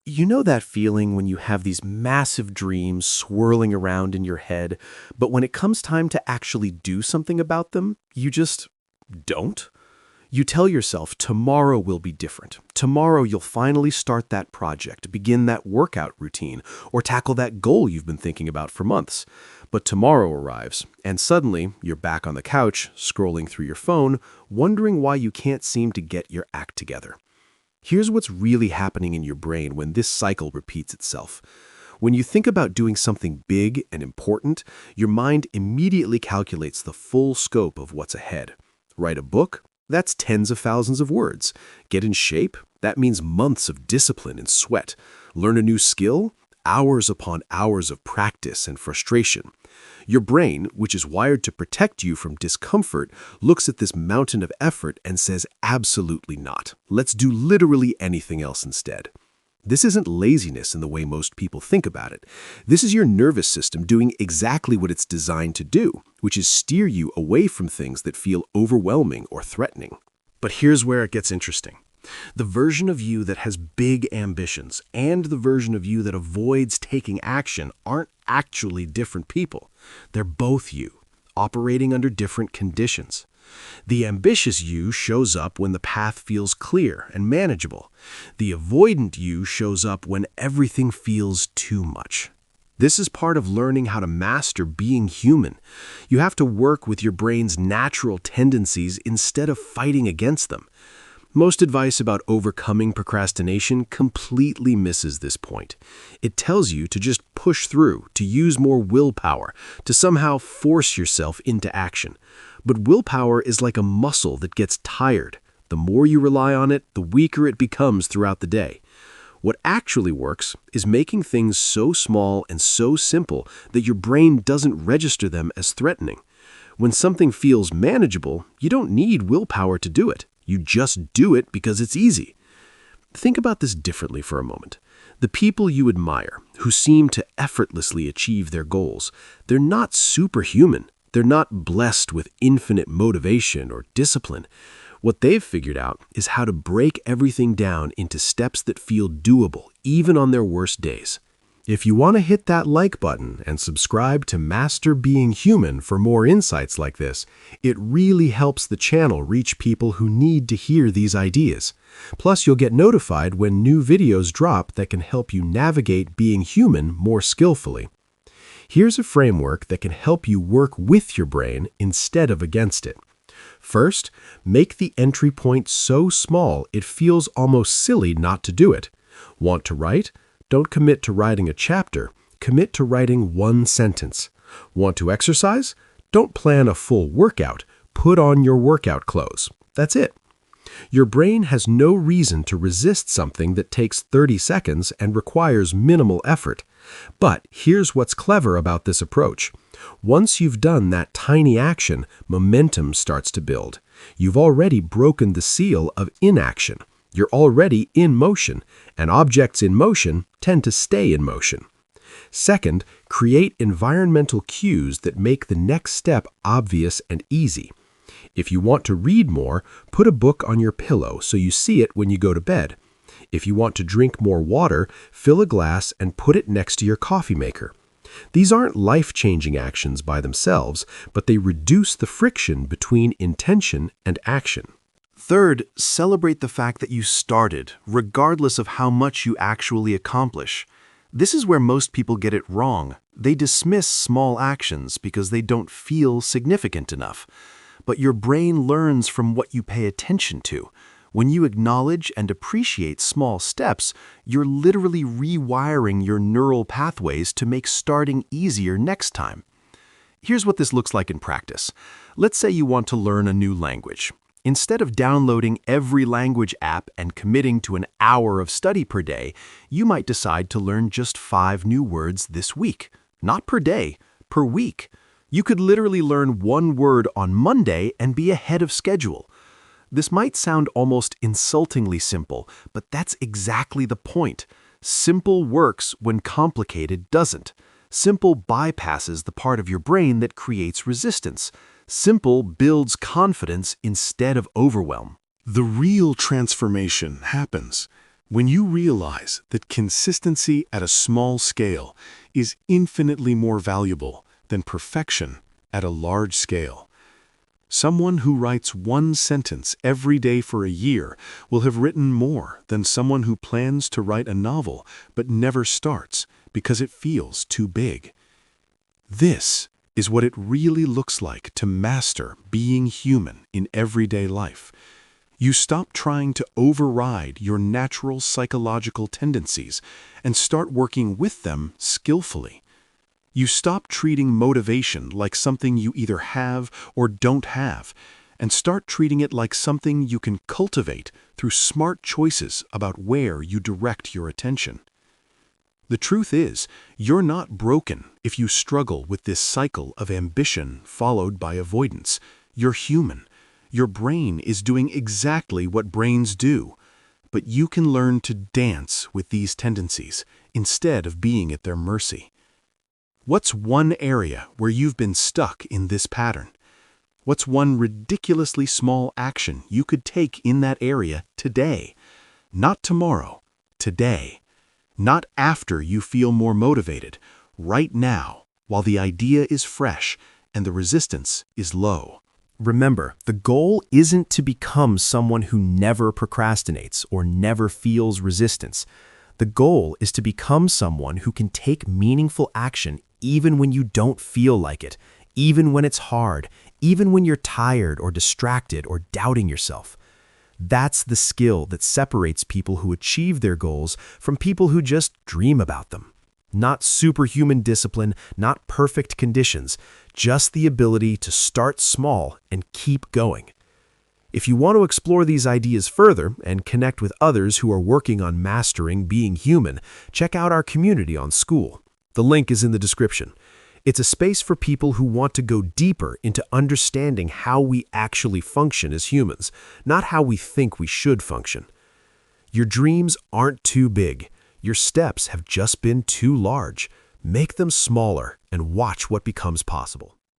You know that feeling when you have these massive dreams swirling around in your head, but when it comes time to actually do something about them, you just don't? You tell yourself tomorrow will be different. Tomorrow you'll finally start that project, begin that workout routine, or tackle that goal you've been thinking about for months. But tomorrow arrives, and suddenly you're back on the couch, scrolling through your phone, wondering why you can't seem to get your act together. Here's what's really happening in your brain when this cycle repeats itself. When you think about doing something big and important, your mind immediately calculates the full scope of what's ahead. Write a book? That's tens of thousands of words. Get in shape? That means months of discipline and sweat. Learn a new skill? Hours upon hours of practice and frustration. Your brain, which is wired to protect you from discomfort, looks at this mountain of effort and says, absolutely not. Let's do literally anything else instead. This isn't laziness in the way most people think about it. This is your nervous system doing exactly what it's designed to do, which is steer you away from things that feel overwhelming or threatening. But here's where it gets interesting. The version of you that has big ambitions and the version of you that avoids taking action aren't actually different people. They're both you, operating under different conditions. The ambitious you shows up when the path feels clear and manageable. The avoidant you shows up when everything feels too much. This is part of learning how to master being human. You have to work with your brain's natural tendencies instead of fighting against them. Most advice about overcoming procrastination completely misses this point. It tells you to just push through, to use more willpower, to somehow force yourself into action. But willpower is like a muscle that gets tired. The more you rely on it, the weaker it becomes throughout the day. What actually works is making things so small and so simple that your brain doesn't register them as threatening. When something feels manageable, you don't need willpower to do it. You just do it because it's easy. Think about this differently for a moment. The people you admire, who seem to effortlessly achieve their goals, they're not superhuman. They're not blessed with infinite motivation or discipline. What they've figured out is how to break everything down into steps that feel doable, even on their worst days. If you want to hit that like button and subscribe to Master Being Human for more insights like this, it really helps the channel reach people who need to hear these ideas. Plus, you'll get notified when new videos drop that can help you navigate being human more skillfully. Here's a framework that can help you work with your brain instead of against it. First, make the entry point so small it feels almost silly not to do it. Want to write? Don't commit to writing a chapter. Commit to writing one sentence. Want to exercise? Don't plan a full workout. Put on your workout clothes. That's it. Your brain has no reason to resist something that takes 30 seconds and requires minimal effort. But here's what's clever about this approach. Once you've done that tiny action, momentum starts to build. You've already broken the seal of inaction. You're already in motion, and objects in motion tend to stay in motion. Second, create environmental cues that make the next step obvious and easy. If you want to read more, put a book on your pillow so you see it when you go to bed. If you want to drink more water, fill a glass and put it next to your coffee maker. These aren't life-changing actions by themselves, but they reduce the friction between intention and action. Third, celebrate the fact that you started, regardless of how much you actually accomplish. This is where most people get it wrong. They dismiss small actions because they don't feel significant enough. But your brain learns from what you pay attention to. When you acknowledge and appreciate small steps, you're literally rewiring your neural pathways to make starting easier next time. Here's what this looks like in practice. Let's say you want to learn a new language. Instead of downloading every language app and committing to an hour of study per day, you might decide to learn just 5 new words this week. Not per day, per week. You could literally learn 1 word on Monday and be ahead of schedule. This might sound almost insultingly simple, but that's exactly the point. Simple works when complicated doesn't. Simple bypasses the part of your brain that creates resistance. Simple builds confidence instead of overwhelm. The real transformation happens When you realize that consistency at a small scale is infinitely more valuable than perfection at a large scale. Someone who writes one sentence every day for a year will have written more than someone who plans to write a novel but never starts because it feels too big. This is what it really looks like to master being human in everyday life. You stop trying to override your natural psychological tendencies and start working with them skillfully. You stop treating motivation like something you either have or don't have, and start treating it like something you can cultivate through smart choices about where you direct your attention. The truth is, you're not broken if you struggle with this cycle of ambition followed by avoidance. You're human. Your brain is doing exactly what brains do, but you can learn to dance with these tendencies instead of being at their mercy. What's one area where you've been stuck in this pattern? What's one ridiculously small action you could take in that area today? Not tomorrow, today. Not after you feel more motivated, right now, while the idea is fresh and the resistance is low. Remember, the goal isn't to become someone who never procrastinates or never feels resistance. The goal is to become someone who can take meaningful action even when you don't feel like it, even when it's hard, even when you're tired or distracted or doubting yourself. That's the skill that separates people who achieve their goals from people who just dream about them. Not superhuman discipline, not perfect conditions, just the ability to start small and keep going. If you want to explore these ideas further and connect with others who are working on mastering being human, check out our community on School. The link is in the description. It's a space for people who want to go deeper into understanding how we actually function as humans, not how we think we should function. Your dreams aren't too big. Your steps have just been too large. Make them smaller and watch what becomes possible.